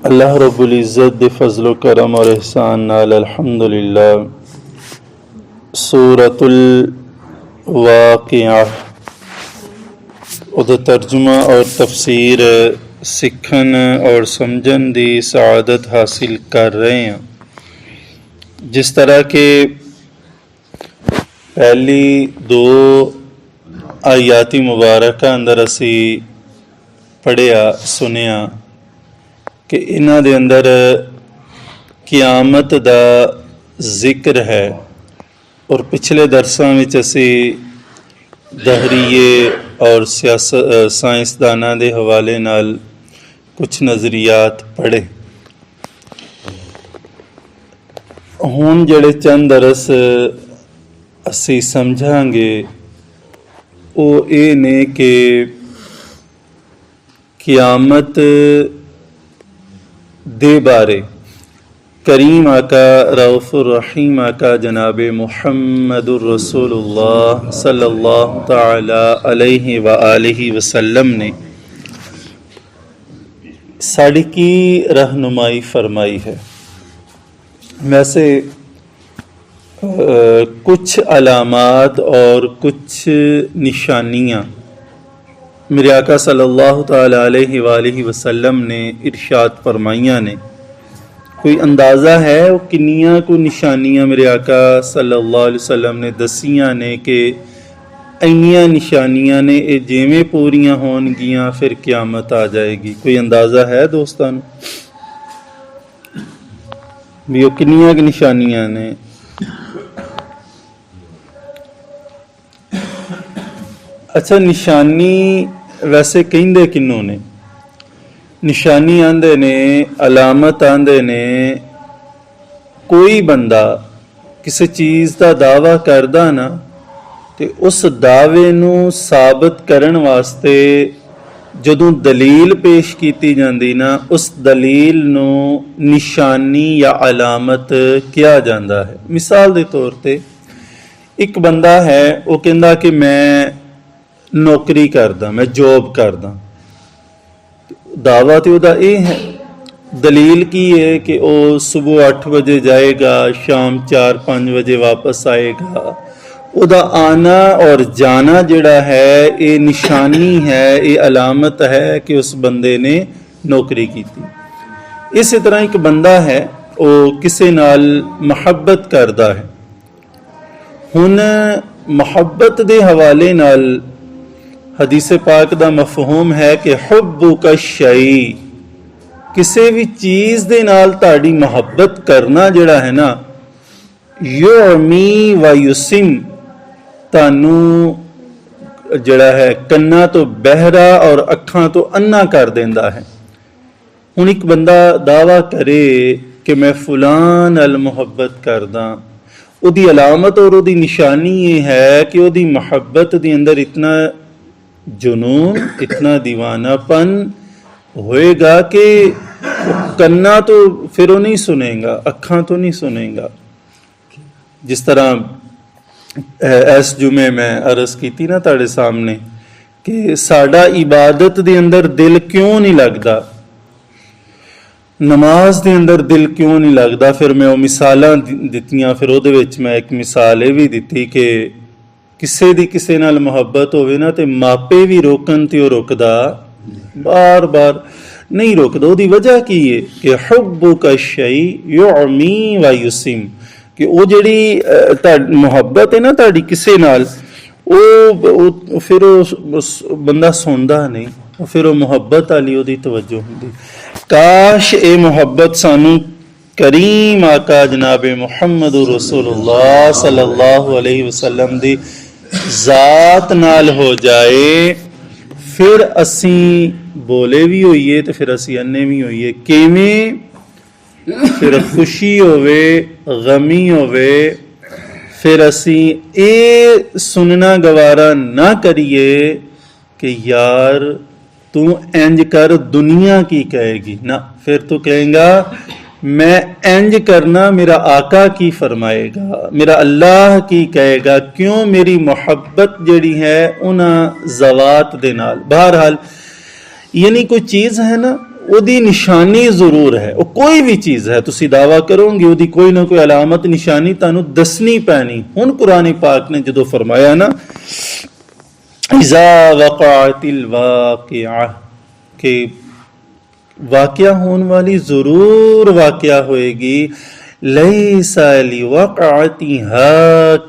अल्लाह रब्बुल इज़्ज़त दे फज़्ल करम और एहसान नाल अल्हम्दुलिल्लाह सूरतुल वाक़िआ उहदा तर्जुमा और तफसीर सीखन और समझन दी सआदत हासिल कर रहे हैं। जिस तरह के पहली दो आयाती मुबारक अंदर असी पढ़िया सुनिया कि इन्हां दे अंदर क़यामत दा जिक्र है और पिछले दरसां विच असी दहरीए और साइंसदानां दे हवाले नाल कुछ नज़रियात पढ़े। हुण जिहड़े चंद दरस असी समझांगे वो ये ने कि क़यामत दे बारे करीम आका रऊफ़ुर रहीम आका जनाब मुहम्मदुर रसूलुल्लाह सल्लल्लाहु तआला अलैहि व आलिहि वसल्लम ने साड़ी की रहनुमाई फरमाई है। वैसे कुछ अलामात और कुछ निशानियाँ मेरे आका सल्लल्लाहु तआला अलैहि व आलिहि वसल्लम ने इरशाद फरमाइयाँ ने। कोई अंदाज़ा है वो किन्नियां को निशानियां मेरे आका सल्लल्लाहु अलैहि वसल्लम ने दसियां ने कि इन्नियां निशानियां ने ये जिवें पूरियां होणगियां फिर क़यामत आ जाएगी। कोई अंदाज़ा है दोस्तां भी वो किन्नियां की निशानियां ने? अच्छा, निशानी वैसे कहिंदे किन्नों ने? निशानी आंदे ने, अलामत आंदे ने कोई बंदा किसी चीज़ का दावा करदा ना ते उस दावे नूं साबित करन वास्ते जदों दलील पेश की जाती ना उस दलील नूं निशानी या अलामत किया जाता है। मिसाल के तौर पर एक बंदा है वो कहता कि मैं नौकरी करदा, मैं जॉब करदा, दावा तो वह यह है, दलील की है कि वह सुबह 8 बजे जाएगा, शाम 4-5 बजे वापस आएगा। वह आना और जाना जिहड़ा है ये निशानी है, ये अलामत है कि उस बंदे ने नौकरी की थी। इस तरह एक बंदा है वो किसी नाल मुहब्बत करदा है। हुण मुहब्बत के हवाले नाल हदीस पाक दा मफहूम है कि हुब्बुका शै, किसी भी चीज़ दे नाल ताड़ी मुहब्बत करना जिहड़ा है ना, युमी व युसिम, तानू जिहड़ा है कन्ना तो बहरा और अखां तो अन्ना कर देंदा है। हुण एक बंदा दावा करे कि मैं फलान नाल मुहब्बत करदा, उहदी अलामत और उहदी निशानी ये है कि उहदी मुहब्बत दे अंदर इतना जुनून, इतना दीवानापन होएगा कि कन्ना तो फिर वो नहीं सुनेगा, अखां तो नहीं सुनेगा। जिस तरह इस जुमे मैं अर्ज की थी ना ताड़े सामने कि साडा इबादत दे अंदर दिल क्यों नहीं लगता, नमाज दे अंदर दिल क्यों नहीं लगता। फिर मैं वो मिसालां दित्तियां, फिर उहदे विच मैं एक मिसाल ये भी दी कि किसी दी किसी नाल मुहब्बत होवे ना ते मापे भी रोकन ते रुकदा, बार बार नहीं रुकदा। उहदी वजह की है कि हुब्बुका शै युमी व युसिम, कि वो जिहड़ी मुहब्बत है ना ताड़ी किसी नाल, वो फिर बंदा सुनदा नहीं, फिर वो मुहब्बत वाली उहदी तवज्जो हुंदी। काश ये मुहब्बत सानू करीम आका जनाब मुहम्मद रसूलुल्लाह सल्लल्लाहु अलैहि वसल्लम दी जात नाल हो जाए, फिर असी बोले भी होइए तो फिर असी अन्ने भी होइए। किवें? फिर खुशी होवे, गमी होवे, फिर असी ये सुनना गवारा ना करिए कि यार तू इंज कर, दुनिया की कहेगी ना, फिर तू कहेगा मैं इंज करना, मेरा आका की फरमाएगा, मेरा अल्लाह की कहेगा। क्यों? मेरी मुहब्बत जिहड़ी है उन्हां ज़वात दे नाल। बहरहाल यानी कोई चीज़ है ना ਉਹਦੀ ਨਿਸ਼ਾਨੀ ਜ਼ਰੂਰ ਹੈ। ਉਹ ਕੋਈ ਵੀ ਚੀਜ਼ ਹੈ, ਤੁਸੀਂ ਦਾਵਾ ਕਰੋਗੇ ਉਹਦੀ ਕੋਈ ਨਾ ਕੋਈ ਅਲਾਮਤ ਨਿਸ਼ਾਨੀ ਤੁਹਾਨੂੰ ਦੱਸਣੀ ਪੈਣੀ। ਹੁਣ ਕੁਰਾਨ ਪਾਕ ਨੇ ਜਦੋਂ ਫਰਮਾਇਆ ਨਾ ਇਜ਼ਾ ਵक़ਅਤਿਲ ਵਾक़ਿਆ, ਕਿ ਵਾਕਿਆ ਹੋਣ ਵਾਲੀ ਜ਼ਰੂਰ ਵਾਕਿਆ ਹੋਏਗੀ, ਲੈਸਾ ਲਿਵक़ਅतिहा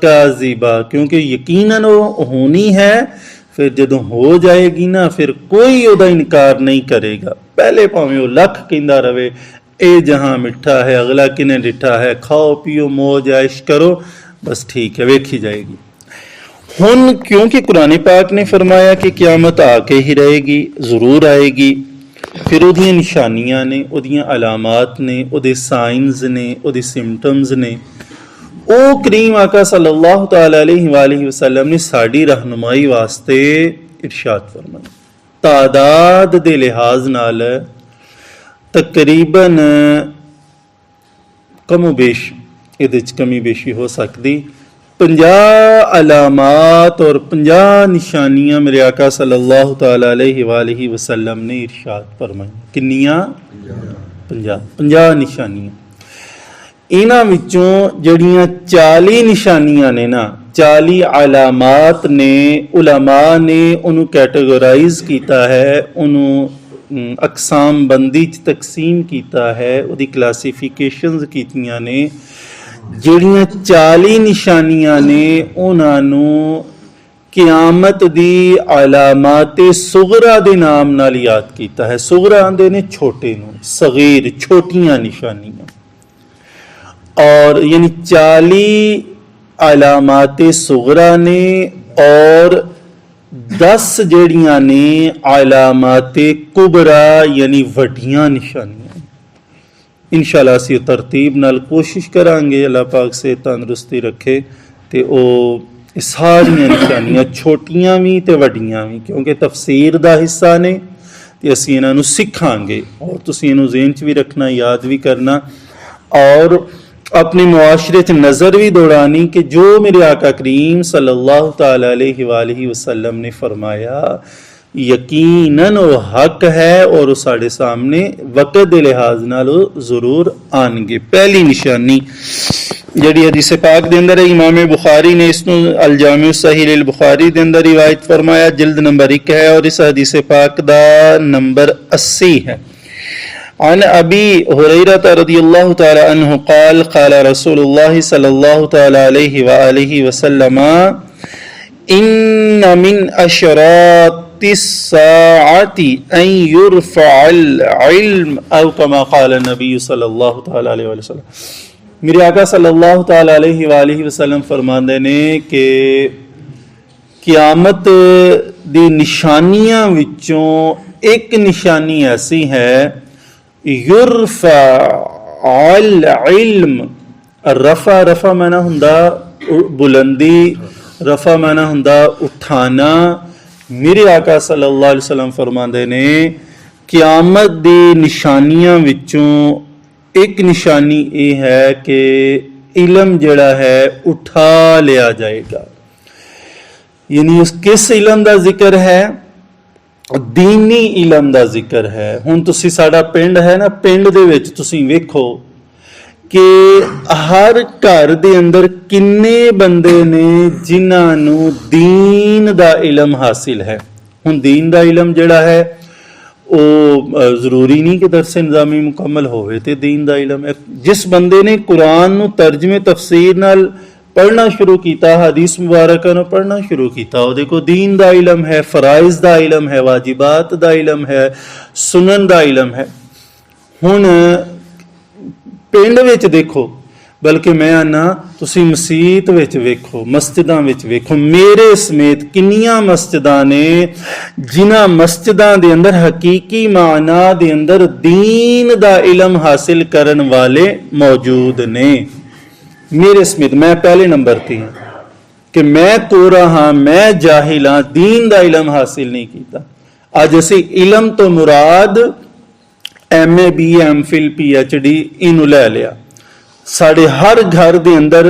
ਕਾਜ਼ਿਬਾ, ਕਿਉਂਕਿ ਯਕੀਨਨ ਉਹ ਹੋਣੀ ਹੈ। ਫਿਰ ਜਦੋਂ ਹੋ ਜਾਏਗੀ ਨਾ ਫਿਰ ਕੋਈ ਉਹਦਾ ਇਨਕਾਰ ਨਹੀਂ ਕਰੇਗਾ। ਪਹਿਲੇ ਭਾਵੇਂ ਉਹ ਲੱਖ ਕਹਿੰਦਾ ਰਵੇ ਇਹ ਜਹਾਂ ਮਿੱਠਾ ਹੈ, ਅਗਲਾ ਕਿਨੇ ਡਿੱਠਾ ਹੈ, ਖਾਓ ਪੀਓ ਮੌਜ ਐਸ਼ ਕਰੋ, ਬਸ ਠੀਕ ਹੈ, ਵੇਖੀ ਜਾਏਗੀ। ਹੁਣ ਕਿਉਂਕਿ ਕੁਰਾਨ ਪਾਕ ਨੇ ਫਰਮਾਇਆ ਕਿ ਕਿਆਮਤ ਆ ਕੇ ਹੀ ਰਹੇਗੀ, ਜ਼ਰੂਰ ਆਏਗੀ, ਫਿਰ ਉਹਦੀਆਂ ਨਿਸ਼ਾਨੀਆਂ ਨੇ, ਉਹਦੀਆਂ ਅਲਾਮਾਤ ਨੇ, ਉਹਦੇ ਸਾਈਨਸ ਨੇ, ਉਹਦੇ ਸਿੰਪਟਮਸ ਨੇ। ਉਹ ਕਰੀਮ ਆਕਾ ਸੱਲੱਲਾਹੁ ਤਆਲਾ अलैहि वसल्लम ने साड़ी रहनुमाई वास्ते इरशाद फरमाया। तादाद दे लिहाज नाल तकरीबन कमो बेश इहदे च कमी बेशी हो सकती, 50 अलामात और 50 निशानियां मेरे आका सल्लल्लाहु तआला अलैहि वसल्लम ने इरशाद फरमाई। किन्नियां? 50 निशानियां। इन्हां विचों जड़ियां 40 निशानियां ने ना, 40 अलामात ने, उलमा ने उन्होंने कैटेगोराइज किया है, उन्होंने अकसाम बंदी च तकसीम किया है, उहदी क्लासीफिकेशनस कीतियां ने। ਜਿਹੜੀਆਂ 40 ਨਿਸ਼ਾਨੀਆਂ ਨੇ ਉਹਨਾਂ ਨੂੰ ਕਿਆਮਤ ਦੀ ਅਲਾਮਾਤ ਸੁਗਰਾ ਦੇ ਨਾਮ ਨਾਲ ਯਾਦ ਕੀਤਾ ਹੈ। ਸੁਗਰਾ ਆਂਦੇ ਨੇ ਛੋਟੇ ਨੂੰ, ਸਗੀਰ ਛੋਟੀਆਂ ਨਿਸ਼ਾਨੀਆਂ। और यानी 40 अलामात सुगरा ने और 10 जड़ियां ने अलामात कुबरा यानी वड्डियां निशानियां। इंशाअल्लाह असीं तरतीब नाल कोशिश करांगे, अल्लाह पाक से तंदुरुस्ती रखे ते ओ सारियां निशानियां छोटियां भी ते वड्डियां भी, क्योंकि तफसीर दा हिस्सा ने ते असीं इन्हां नूं सिखांगे और तुसीं इहनूं ज़हन च भी रखना, याद भी करना और अपने मुआशरे च नज़र भी दौड़ानी कि जो मेरे आका करीम सल्लल्लाहु तआला अलैहि वसल्लम ने फरमाया यकीनन वो हक है और वो साढ़े सामने वक्त के लिहाज नाल जरूर आएंगे। पहली निशानी जिहड़ी हदीस पाक दे अंदर इमाम बुखारी ने इसनूं अल जामिउ सहीह अल बुखारी दे अंदर रिवायत फरमाया, जिल्द नंबर 1 है और इस हदीस पाक दा नंबर 80 है। अन अबी हुरैरा रज़ियल्लाहु तआला अन्हु क़ाल क़ाल रसूलुल्लाह सल्लल्लाहु तआला अलैहि वसल्लम इन्न मिन अशरातिस साअति अन युरफ़अल इल्म औ कमा क़ाल नबी सल्लल्लाहु तआला अलैहि वसल्लम। मेरे आका सल्लल्लाहु तआला अलैहि वसल्लम फरमाते ने कि क़यामत दी निशानियां विचों एक निशानी ऐसी है युरफ़अल इल्म। रफ़ा रफ़ा माना हुंदा बुलंदी, रफ़ा माना हुंदा उठाना। मेरे आका सल्लल्लाहु अलैहि वसल्लम फरमाते ने क़यामत दी निशानियां विचों एक निशानी ये है कि इल्म जिहड़ा है उठा लिया जाएगा। यानी उस किस इल्म दा जिक्र है? दीनी इलम का जिक्र है। हुण तुसी साडा पिंड है ना, पिंड दे विच तुसी वेखो कि हर घर दे अंदर किन्ने बंदे ने जिन्हां नूं दीन दा इलम हासिल है। हुण दीन दा इलम जिहड़ा है वो जरूरी नहीं कि दरस निज़ामी मुकम्मल होवे ते दीन दा इलम है। जिस बंदे ने कुरान नूं तर्जमे तफसीर नाल पढ़ना शुरू किया, हदीस मुबारक पढ़ना शुरू किया, वो को दीन दा इलम है, फराइज दा इलम है, वाजिबात दा इलम है, सुनन दा इलम है। हुण पिंड विच देखो, बल्कि मैं आना तुसी मसीत विच वेखो, मस्जिदां विच वेखो, मेरे समेत किन्नियां मस्जिदां ने जिन्हां मस्जिदां दे अंदर हकीकी माना दे अंदर दीन दा इलम हासिल करन वाले मौजूद ने। मेरे समेत मैं पहले नंबर थी कि मैं कोरा हाँ, मैं जाहिल हाँ, दीन दा इलम हासिल नहीं किया। अज असी इलम तो मुराद MA BA MPhil PhD इनू लै लिया। साढ़े हर घर दे अंदर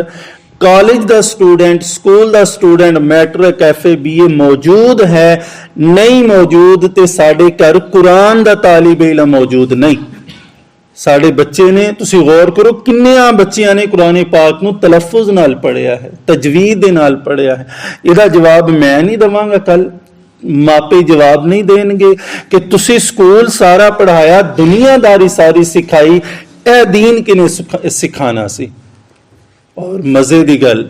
ਕਾਲਜ ਦਾ ਸਟੂਡੈਂਟ, ਸਕੂਲ ਦਾ ਸਟੂਡੈਂਟ ਮੈਟ੍ਰਿਕ ਐਫਏ ਬੀਏ ਮੌਜੂਦ ਹੈ, ਨਹੀਂ ਮੌਜੂਦ ਤੇ ਸਾਡੇ ਘਰ ਕੁਰਾਨ ਦਾ ਤਾਲਿਬ ਇਲਮ ਮੌਜੂਦ ਨਹੀਂ। ਸਾਡੇ ਬੱਚੇ ਨੇ, ਤੁਸੀਂ ਗੌਰ ਕਰੋ ਕਿੰਨਿਆਂ ਬੱਚਿਆਂ ਨੇ ਕੁਰਾਨ ਪਾਕ ਨੂੰ ਤਲਫੁਜ਼ ਨਾਲ ਪੜ੍ਹਿਆ ਹੈ, ਤਜਵੀਦ ਦੇ ਨਾਲ ਪੜ੍ਹਿਆ ਹੈ। ਇਹਦਾ ਜਵਾਬ ਮੈਂ ਨਹੀਂ ਦੇਵਾਂਗਾ, ਕੱਲ ਮਾਪੇ ਜਵਾਬ ਨਹੀਂ ਦੇਣਗੇ ਕਿ ਤੁਸੀਂ ਸਕੂਲ ਸਾਰਾ ਪੜ੍ਹਾਇਆ, ਦੁਨੀਆਦਾਰੀ ਸਾਰੀ ਸਿਖਾਈ, ਇਹ ਦੀਨ ਕਿਨੇ ਸਿਖਾਣਾ ਸੀ। ਔਰ ਮਜ਼ੇ ਦੀ ਗੱਲ,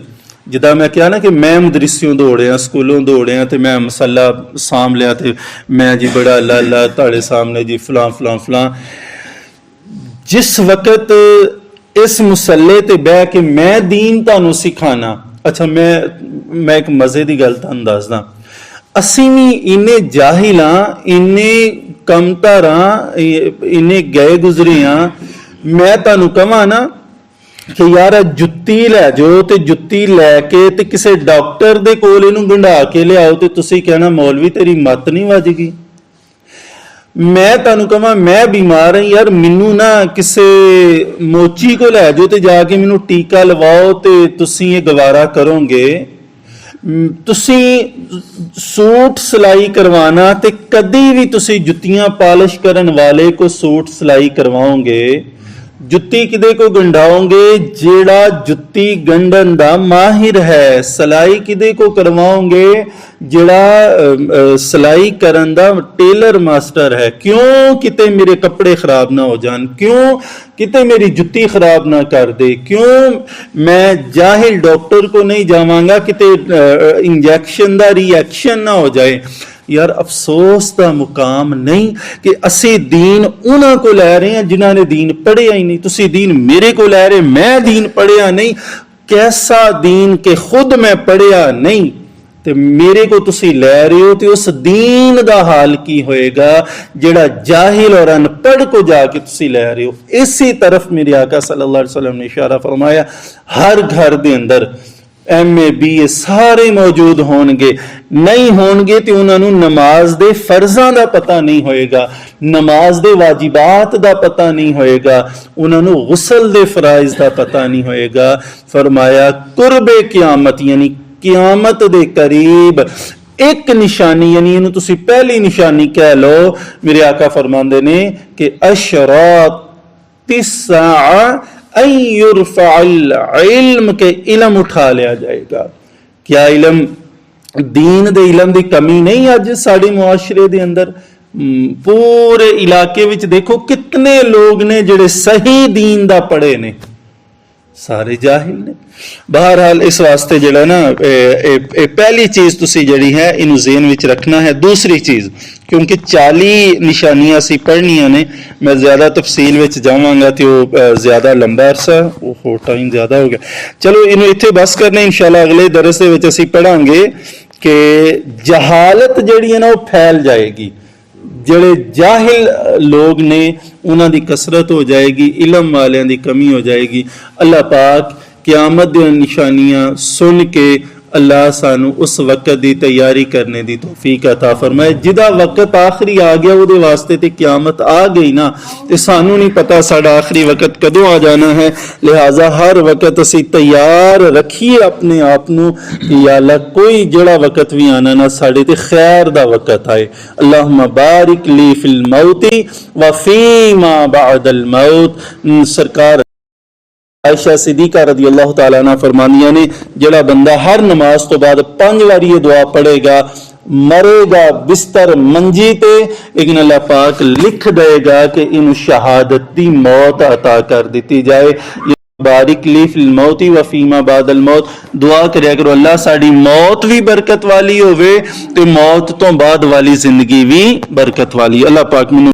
ਜਿੱਦਾਂ ਮੈਂ ਕਿਹਾ ਨਾ ਕਿ ਮੈਂ ਮਦਰਸਿਓਂ ਦੌੜਿਆ, ਸਕੂਲੋਂ ਦੌੜਿਆ ਤੇ ਮੈਂ ਮਸਲਾ ਸਾਂਭ ਲਿਆ ਤੇ ਮੈਂ ਜੀ ਬੜਾ ਅੱਲਾ ਅੱਲਾ ਤੁਹਾਡੇ ਸਾਹਮਣੇ ਜੀ ਫਲਾਂ ਫਲਾਂ ਫਲਾਂ। ਜਿਸ ਵਕਤ ਇਸ ਮੁਸੱਲੇ ਤੇ ਬਹਿ ਕੇ ਮੈਂ ਦੀਨ ਤੁਹਾਨੂੰ ਸਿਖਾਣਾ, ਅੱਛਾ ਮੈਂ ਇੱਕ ਮਜ਼ੇ ਦੀ ਗੱਲ ਤੁਹਾਨੂੰ ਦੱਸਦਾ, ਅਸੀਂ ਵੀ ਇੰਨੇ ਜਾਹਿਲ ਹਾਂ, ਇੰਨੇ ਕਮਤਰ ਹਾਂ, ਇੰਨੇ ਗਏ ਗੁਜ਼ਰੇ ਹਾਂ। ਮੈਂ ਤੁਹਾਨੂੰ ਕਹਾਂ ਨਾ ਕਿ ਯਾਰ ਜੁੱਤੀ ਲੈ ਜਾਓ ਤੇ ਜੁੱਤੀ ਲੈ ਕੇ ਤੇ ਕਿਸੇ ਡਾਕਟਰ ਦੇ ਕੋਲ ਇਹਨੂੰ ਗੰਢਾ ਕੇ ਲਿਆਓ ਤੇ ਤੁਸੀਂ ਕਹਿਣਾ ਮੌਲਵੀ ਤੇਰੀ ਮੱਤ ਨਹੀਂ ਵੱਜ ਗਈ। ਮੈਂ ਤੁਹਾਨੂੰ ਕਹਾਂ ਮੈਂ ਬਿਮਾਰ ਹਾਂ ਯਾਰ, ਮੈਨੂੰ ਨਾ ਕਿਸੇ ਮੋਚੀ ਕੋ ਲੈ ਜਾਓ ਤੇ ਜਾ ਕੇ ਮੈਨੂੰ ਟੀਕਾ ਲਵਾਓ ਤੇ ਤੁਸੀਂ ਇਹ ਗਵਾਰਾ ਕਰੋਗੇ। ਤੁਸੀਂ ਸੂਟ ਸਿਲਾਈ ਕਰਵਾਣਾ ਤੇ ਕਦੀ ਵੀ ਤੁਸੀਂ ਜੁੱਤੀਆਂ ਪਾਲਿਸ਼ ਕਰਨ ਵਾਲੇ ਕੋ ਸੂਟ ਸਿਲਾਈ ਕਰਵਾਓਗੇ, ਜੁੱਤੀ ਕਿਦੇ ਕੋ ਗੰਢਾਓਗੇ ਜਿਹੜਾ ਜੁੱਤੀ ਗੰਢਣ ਦਾ ਮਾਹਿਰ ਹੈ। ਸਿਲਾਈ ਕਿਦੇ ਕੋ ਕਰਵਾਓਗੇ ਜਿਹੜਾ ਸਿਲਾਈ ਕਰਨ ਦਾ ਟੇਲਰ ਮਾਸਟਰ ਹੈ। ਕਿਉਂ ਕਿਤੇ ਮੇਰੇ ਕੱਪੜੇ ਖਰਾਬ ਨਾ ਹੋ ਜਾਣ, ਕਿਉਂ ਕਿਤੇ ਮੇਰੀ ਜੁੱਤੀ ਖਰਾਬ ਨਾ ਕਰ ਦੇ, ਕਿਉਂ ਮੈਂ ਜਾਹਿਲ ਡਾਕਟਰ ਕੋ ਨਹੀਂ ਜਾਵਾਂਗਾ ਕਿਤੇ ਇੰਜੈਕਸ਼ਨ ਦਾ ਰਿਐਕਸ਼ਨ ਨਾ ਹੋ ਜਾਏ। ਯਾਰ ਅਫਸੋਸ ਦਾ ਮੁਕਾਮ ਨਹੀਂ ਕਿ ਅਸੀਂ ਦੀਨ ਉਹਨਾਂ ਕੋ ਲੈ ਰਹੇ ਹਾਂ ਜਿਨ੍ਹਾਂ ਨੇ ਦੀਨ ਪੜ੍ਹਿਆ ਹੀ ਨਹੀਂ। ਤੁਸੀਂ ਦੀਨ ਮੇਰੇ ਕੋ ਲੈ ਰਹੇ, ਮੈਂ ਦੀਨ ਪੜ੍ਹਿਆ ਨਹੀਂ। ਕੈਸਾ ਦੀਨ ਕਿ ਖੁਦ ਮੈਂ ਪੜ੍ਹਿਆ ਨਹੀਂ ਤੇ ਮੇਰੇ ਕੋ ਤੁਸੀਂ ਲੈ ਰਹੇ ਹੋ, ਤੇ ਉਸ ਦੀਨ ਦਾ ਹਾਲ ਕੀ ਹੋਏਗਾ ਜਿਹੜਾ ਜਾਹਿਲ ਔਰ ਅਨਪੜ੍ਹ ਕੋ ਜਾ ਕੇ ਤੁਸੀਂ ਲੈ ਰਹੇ ਹੋ। ਇसी तरफ मेरे आका सल्लल्लाहु अलैहि वसल्लम ने इशारा फरमाया, हर घर ਦੇ ਅੰਦਰ MA BA ਸਾਰੇ ਮੌਜੂਦ ਹੋਣਗੇ। ਨਹੀਂ ਹੋਣਗੇ ਤੇ ਉਹਨਾਂ ਨੂੰ ਨਮਾਜ਼ ਦੇ ਫਰਜ਼ਾਂ ਦਾ ਪਤਾ ਨਹੀਂ ਹੋਏਗਾ, ਨਮਾਜ਼ ਦੇ ਵਾਜਿਬਾਤ ਦਾ ਪਤਾ ਨਹੀਂ ਹੋਏਗਾ, ਉਹਨਾਂ ਨੂੰ ਗੁਸਲ ਦੇ ਫਰਾਇਜ਼ ਦਾ ਪਤਾ ਨਹੀਂ ਹੋਏਗਾ। ਫਰਮਾਇਆ ਕੁਰਬੇ ਕਿਆਮਤ ਯਾਨੀ ਕਿਆਮਤ ਦੇ ਕਰੀਬ ਇੱਕ ਨਿਸ਼ਾਨੀ, ਯਾਨੀ ਇਹਨੂੰ ਤੁਸੀਂ ਪਹਿਲੀ ਨਿਸ਼ਾਨੀ ਕਹਿ ਲਓ। ਮੇਰੇ ਆका फरमाते ने कि अशरात इल्म के इलम उठा लिया जाएगा। क्या इलम दीन दे इलम दी कमी नहीं अज साडे मुआशरे दे अंदर? पूरे इलाके विच देखो कितने लोग ने जिहड़े सही दीन दा पढ़े ने, सारे जाहिल ने। बहरहाल इस वास्ते जिहड़ा ना पहली चीज तुसी जिहड़ी है इनू ज़हन विच रखना है। दूसरी चीज, क्योंकि 40 निशानियां असी पढ़नियां ने, मैं ज्यादा तफसील विच जावांगा तो ज्यादा लंबा अरसा हो टाइम ज्यादा हो गया। चलो इनू इत्थे बस करने, इंशाल्लाह अगले दरस दे विच असी पढ़ांगे कि जहालत जिहड़ी है ना वो फैल जाएगी। ਜਿਹੜੇ जाहिल लोग ने उन्हां दी कसरत हो जाएगी, इलम वालियां दी कमी हो जाएगी। अल्लाह पाक क़यामत दी निशानियां सुन के अल्लाह सानू उस वक्त दी तैयारी करने दी तौफीक अता फरमाए। जिदा वक्त आखिरी आ गया वो वास्ते ते क़यामत आ गई ना, ते सानू नहीं पता साडा आखिरी वक्त कदों आ जाना है। लिहाजा हर वक्त असी तैयार रखिए अपने आप नू कि या अल्लाह कोई जड़ा वक्त भी आना ना साडे ते खैर दा वक्त आए। अल्लाहुम्मा बारिक ली फिल मौती व फीमा बअदल मौत। सरकार आयशा सिद्दीका रज़ी अल्लाह तआला अन्हा फरमानिया ने, जड़ा बंदा हर नमाज तो बाद 5 बार ये दुआ पढ़ेगा, मरेगा बिस्तर मंजी ते, लेकिन अल्लाह पाक लिख देगा कि इन शहादत दी मौत अता कर दी जाए। बारिक ली फिल मौती व फीमा बादल मौत। दुआ करया करो अल्लाह साडी मौत भी बरकत वाली होवे ते मौत तो बाद वाली जिंदगी भी बरकत वाली। अल्लाह पाक